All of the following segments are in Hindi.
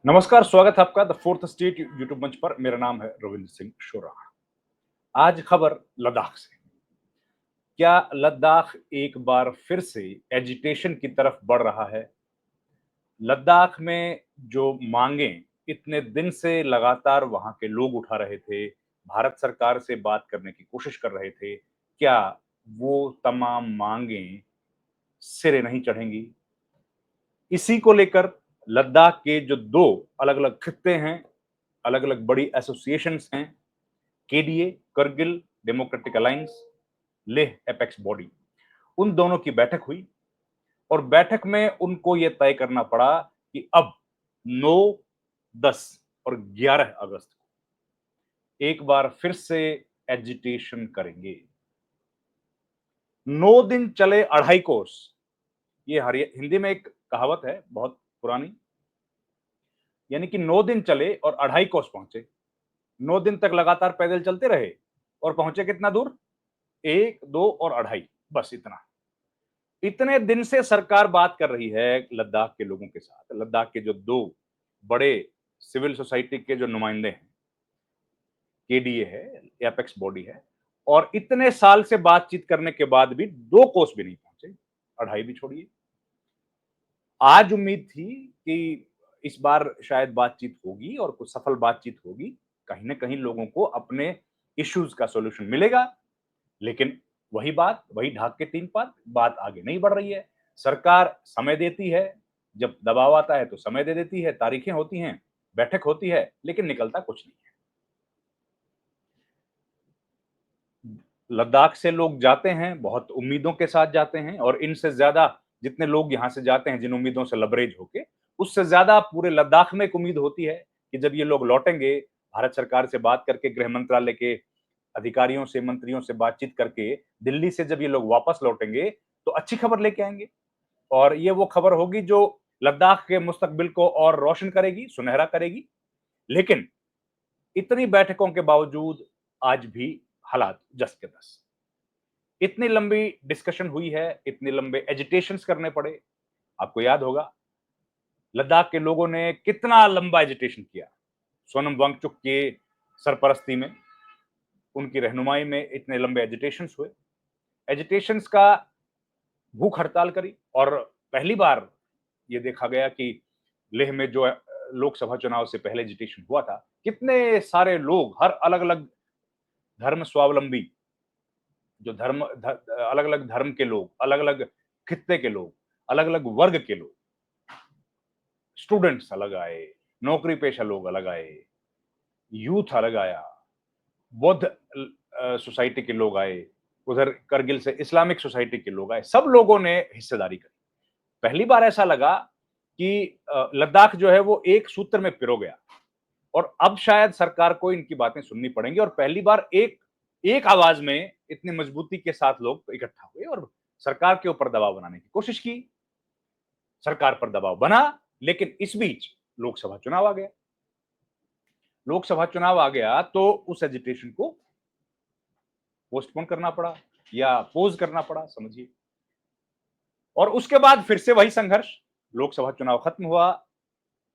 नमस्कार, स्वागत है आपका द फोर्थ स्टेट यूट्यूब मंच पर। मेरा नाम है रविंद्र सिंह शोरा। आज खबर लद्दाख से। क्या लद्दाख एक बार फिर से एजिटेशन की तरफ बढ़ रहा है? लद्दाख में जो मांगें इतने दिन से लगातार वहां के लोग उठा रहे थे, भारत सरकार से बात करने की कोशिश कर रहे थे, क्या वो तमाम मांगें सिरे नहीं चढ़ेंगी? इसी को लेकर लद्दाख के जो दो अलग-अलग खित्ते हैं, अलग-अलग बड़ी एसोसिएशंस हैं, KDA Kargil democratic alliance, Leh apex body, उन दोनों की बैठक हुई और बैठक में उनको यह तय करना पड़ा कि अब 9, 10 और 11 अगस्त को एक बार फिर से एजिटेशन करेंगे। 9 दिन चले अढ़ाई कोस। ये हिंदी में एक कहावत है बहुत पुरानी, यानी कि 9 दिन चले और अढ़ाई कोस पहुंचे। 9 दिन तक लगातार पैदल चलते रहे और पहुंचे कितना दूर? 1, 2 और अढ़ाई, बस इतना। इतने दिन से सरकार बात कर रही है लद्दाख के लोगों के साथ। लद्दाख के जो दो बड़े सिविल सोसाइटी के जो नुमाइंदे हैं, केडीए है, एपेक्स बॉडी है, और इतने साल से बातचीत करने के बाद भी 2 कोस भी नहीं पहुंचे, अढ़ाई भी छोड़िए। आज उम्मीद थी कि इस बार शायद बातचीत होगी और कुछ सफल बातचीत होगी, कहीं ना कहीं लोगों को अपने इश्यूज का सॉल्यूशन मिलेगा। लेकिन वही बात, वही ढाक के तीन पात, बात आगे नहीं बढ़ रही है। सरकार समय देती है, जब दबाव आता है तो समय दे देती है, तारीखें होती हैं, बैठक होती है, लेकिन निकलता कुछ नहीं है। लद्दाख से लोग जाते हैं, बहुत उम्मीदों के साथ जाते हैं, और इनसे ज्यादा जितने लोग यहाँ से जाते हैं जिन उम्मीदों से लबरेज होके, उससे ज्यादा पूरे लद्दाख में एक उम्मीद होती है कि जब ये लोग लौटेंगे, भारत सरकार से बात करके, गृह मंत्रालय के अधिकारियों से, मंत्रियों से बातचीत करके दिल्ली से जब ये लोग वापस लौटेंगे तो अच्छी खबर लेके आएंगे। और ये वो खबर होगी जो लद्दाख के मुस्तकबिल को और रोशन करेगी, सुनहरा करेगी। लेकिन इतनी बैठकों के बावजूद आज भी हालात जस के तस। इतनी लंबी डिस्कशन हुई है, इतने लंबे एजिटेशंस करने पड़े। आपको याद होगा लद्दाख के लोगों ने कितना लंबा एजिटेशन किया। सोनम वांगचुक के सरपरस्ती में, उनकी रहनुमाई में इतने लंबे एजिटेशंस हुए। एजिटेशंस का भूख हड़ताल करी, और पहली बार ये देखा गया कि लेह में जो लोकसभा चुनाव से पहले एजिटेशन हुआ था, कितने सारे लोग, हर अलग अलग धर्म स्वावलंबी, जो अलग अलग धर्म के लोग, अलग अलग खित्ते के लोग, अलग अलग वर्ग के लोग, स्टूडेंट्स अलग आए, नौकरी पेशा लोग अलग आए, यूथ अलग आया, बौद्ध सोसाइटी के लोग आए, उधर करगिल से इस्लामिक सोसाइटी के लोग आए, सब लोगों ने हिस्सेदारी करी। पहली बार ऐसा लगा कि लद्दाख जो है वो एक सूत्र में पिरो गया, और अब शायद सरकार को इनकी बातें सुननी पड़ेंगी, और पहली बार एक एक आवाज में इतनी मजबूती के साथ लोग इकट्ठा हुए और सरकार के ऊपर दबाव बनाने की कोशिश की। सरकार पर दबाव बना, लेकिन इस बीच लोकसभा चुनाव आ गया। लोकसभा चुनाव आ गया तो उस एजिटेशन को पोस्टपोन करना पड़ा या पोज करना पड़ा, समझिए। और उसके बाद फिर से वही संघर्ष। लोकसभा चुनाव खत्म हुआ,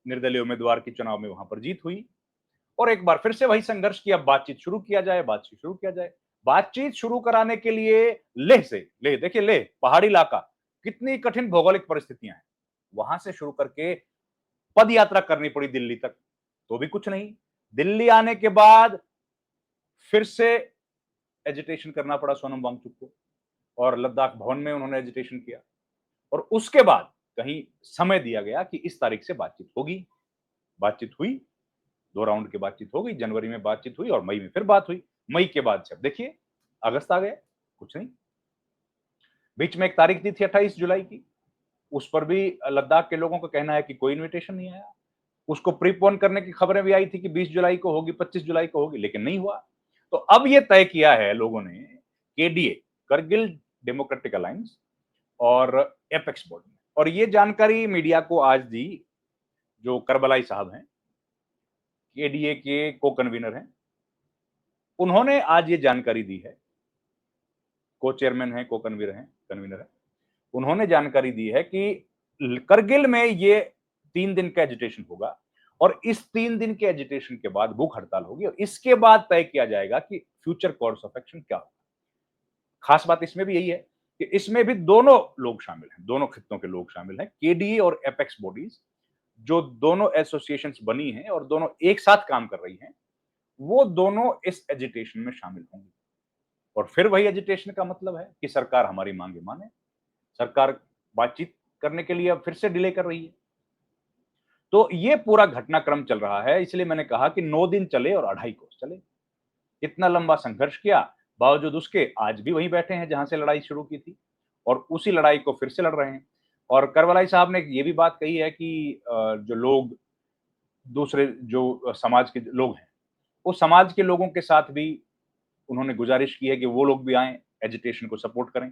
निर्दलीय उम्मीदवार की चुनाव में वहां पर जीत हुई, और एक बार फिर से वही संघर्ष की अब बातचीत शुरू किया जाए, बातचीत शुरू किया जाए। बातचीत शुरू कराने के लिए लेह से, लेह देखिए, लेह पहाड़ी इलाका, कितनी कठिन भौगोलिक परिस्थितियां हैं, वहां से शुरू करके पद यात्रा करनी पड़ी दिल्ली तक, तो भी कुछ नहीं। दिल्ली आने के बाद फिर से एजिटेशन करना पड़ा सोनम वांगचुक को, और लद्दाख भवन में उन्होंने एजिटेशन किया, और उसके बाद कहीं समय दिया गया कि इस तारीख से बातचीत होगी। बातचीत हुई, 2 राउंड की बातचीत हो गई, जनवरी में बातचीत हुई और मई में फिर बात हुई। मई के बाद से अब देखिए अगस्त आ गया, कुछ नहीं। बीच में एक तारीख दी थी 28 जुलाई की, उस पर भी लद्दाख के लोगों का कहना है कि कोई इन्विटेशन नहीं आया। उसको प्रीपोन करने की खबरें भी आई थी कि 20 जुलाई को होगी, 25 जुलाई को होगी, लेकिन नहीं हुआ। तो अब ये तय किया है लोगों ने, केडीए करगिल डेमोक्रेटिक अलायंस और एपेक्स बोर्ड ने, और ये जानकारी मीडिया को आज दी जो करबलाई साहब हैं, केडीए के को कन्वीनर हैं, उन्होंने आज ये जानकारी दी है। को चेयरमैन है, को कन्वीनर है, कन्वीनर है। उन्होंने जानकारी दी है कि करगिल में ये 3 दिन का एजिटेशन होगा, और इस 3 दिन के एजिटेशन के बाद भूख हड़ताल होगी और इसके बाद तय किया जाएगा कि फ्यूचर कोर्स ऑफ एक्शन क्या होगा। खास बात इसमें भी यही है कि इसमें भी दोनों लोग शामिल हैं, दोनों खित्तों के लोग शामिल हैं, केडीए और एपेक्स बॉडीज, जो दोनों एसोसिएशंस बनी हैं और दोनों एक साथ काम कर रही हैं, वो दोनों इस एजिटेशन में शामिल होंगी। और फिर वही एजिटेशन का मतलब है कि सरकार हमारी मांगे माने। सरकार बातचीत करने के लिए अब फिर से डिले कर रही है। तो ये पूरा घटनाक्रम चल रहा है, इसलिए मैंने कहा कि 9 दिन चले और 2.5 कोस चले। इतना लंबा संघर्ष किया, बावजूद उसके आज भी वहीं बैठे हैं जहां से लड़ाई शुरू की थी और उसी लड़ाई को फिर से लड़ रहे हैं। और करवलाई साहब ने ये भी बात कही है कि जो लोग दूसरे जो समाज के लोग हैं, वो समाज के लोगों के साथ भी उन्होंने गुजारिश की है कि वो लोग भी आएं, एजिटेशन को सपोर्ट करें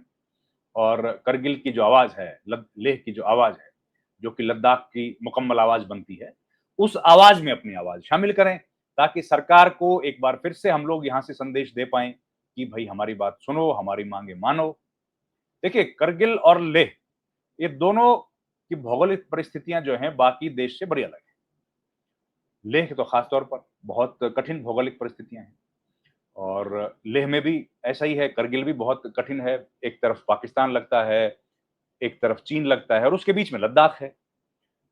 और करगिल की जो आवाज है, लेह की जो आवाज है, जो कि लद्दाख की मुकम्मल आवाज बनती है, उस आवाज में अपनी आवाज शामिल करें, ताकि सरकार को एक बार फिर से हम लोग यहां से संदेश दे पाएं कि भाई हमारी बात सुनो, हमारी मांगे मानो। देखिए, करगिल और लेह, ये दोनों की भौगोलिक परिस्थितियां जो हैं बाकी देश से बड़ी अलग है। लेह के तो खास तौर पर बहुत कठिन भौगोलिक परिस्थितियां हैं और लेह में भी ऐसा ही है, करगिल भी बहुत कठिन है। एक तरफ पाकिस्तान लगता है, एक तरफ चीन लगता है और उसके बीच में लद्दाख है।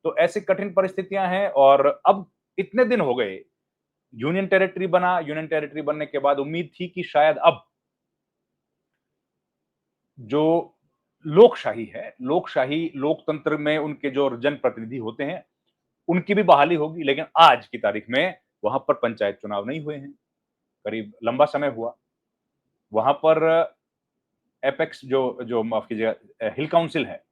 तो ऐसी कठिन परिस्थितियां हैं और अब इतने दिन हो गए, यूनियन टेरिटरी बना, यूनियन टेरिटरी बनने के बाद उम्मीद थी कि शायद अब जो लोकशाही है, लोकशाही लोकतंत्र में उनके जो जनप्रतिनिधि होते हैं, उनकी भी बहाली होगी, लेकिन आज की तारीख में वहां पर पंचायत चुनाव नहीं हुए हैं। करीब लंबा समय हुआ। वहां पर एपेक्स जो जो माफ कीजिएगा हिल काउंसिल है,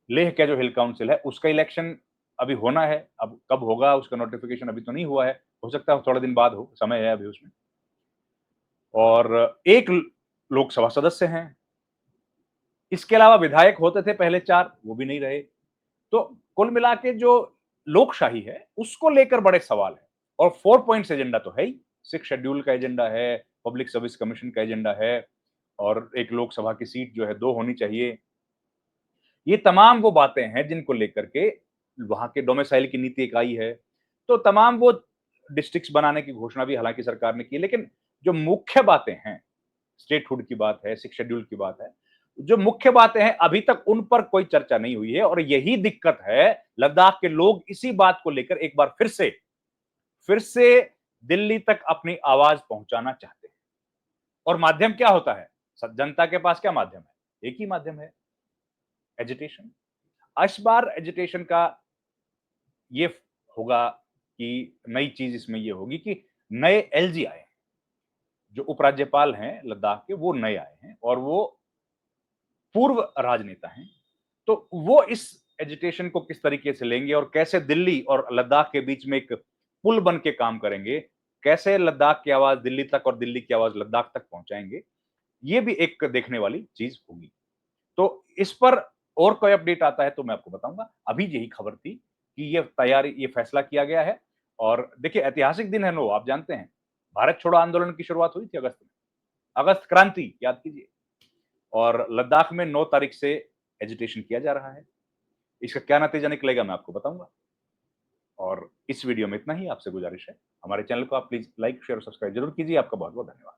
लेह का जो हिल काउंसिल है, उसका इलेक्शन अभी होना है। अब कब होगा उसका नोटिफिकेशन अभी तो नहीं हुआ है, हो सकता है थोड़े दिन बाद हो, समय है अभी उसमें। और एक लोकसभा सदस्य हैं, इसके अलावा विधायक होते थे पहले 4, वो भी नहीं रहे। तो कुल मिला के जो लोकशाही है, उसको लेकर बड़े सवाल हैं। और 4 पॉइंट्स एजेंडा तो है ही, 6 शेड्यूल का एजेंडा है, पब्लिक सर्विस कमीशन का एजेंडा है और एक लोकसभा की सीट जो है 2 होनी चाहिए। ये तमाम वो बातें हैं जिनको लेकर के वहां के डोमिसाइल की नीति एक आई है। तो तमाम वो डिस्ट्रिक्ट्स बनाने की घोषणा भी हालांकि सरकार ने की है, लेकिन जो मुख्य बातें हैं, स्टेटहुड की बात है, 6 शेड्यूल की बात है, जो मुख्य बातें हैं अभी तक उन पर कोई चर्चा नहीं हुई है और यही दिक्कत है। लद्दाख के लोग इसी बात को लेकर एक बार फिर से दिल्ली तक अपनी आवाज पहुंचाना चाहते हैं। और माध्यम क्या होता है? जनता के पास क्या माध्यम है? एक ही माध्यम है, एजिटेशन। इस बार एजिटेशन का ये होगा कि नई चीज इसमें ये होगी कि नए एलजी आए हैं, जो उपराज्यपाल हैं लद्दाख के, वो नए आए हैं और वो पूर्व राजनेता हैं। तो वो इस एजिटेशन को किस तरीके से लेंगे और कैसे दिल्ली और लद्दाख के बीच में एक पुल बन के काम करेंगे, कैसे लद्दाख की आवाज दिल्ली तक और दिल्ली की आवाज लद्दाख तक पहुंचाएंगे, ये भी एक देखने वाली चीज होगी। तो इस पर और कोई अपडेट आता है तो मैं आपको बताऊंगा। अभी यही खबर थी कि ये फैसला किया गया है। और देखिए, ऐतिहासिक दिन है 9, आप जानते हैं, भारत छोड़ो आंदोलन की शुरुआत हुई थी अगस्त में, अगस्त क्रांति याद कीजिए। और लद्दाख में 9 तारीख से एजिटेशन किया जा रहा है। इसका क्या नतीजा निकलेगा मैं आपको बताऊंगा। और इस वीडियो में इतना ही। आपसे गुजारिश है, हमारे चैनल को आप प्लीज लाइक शेयर और सब्सक्राइब जरूर कीजिए। आपका बहुत बहुत धन्यवाद।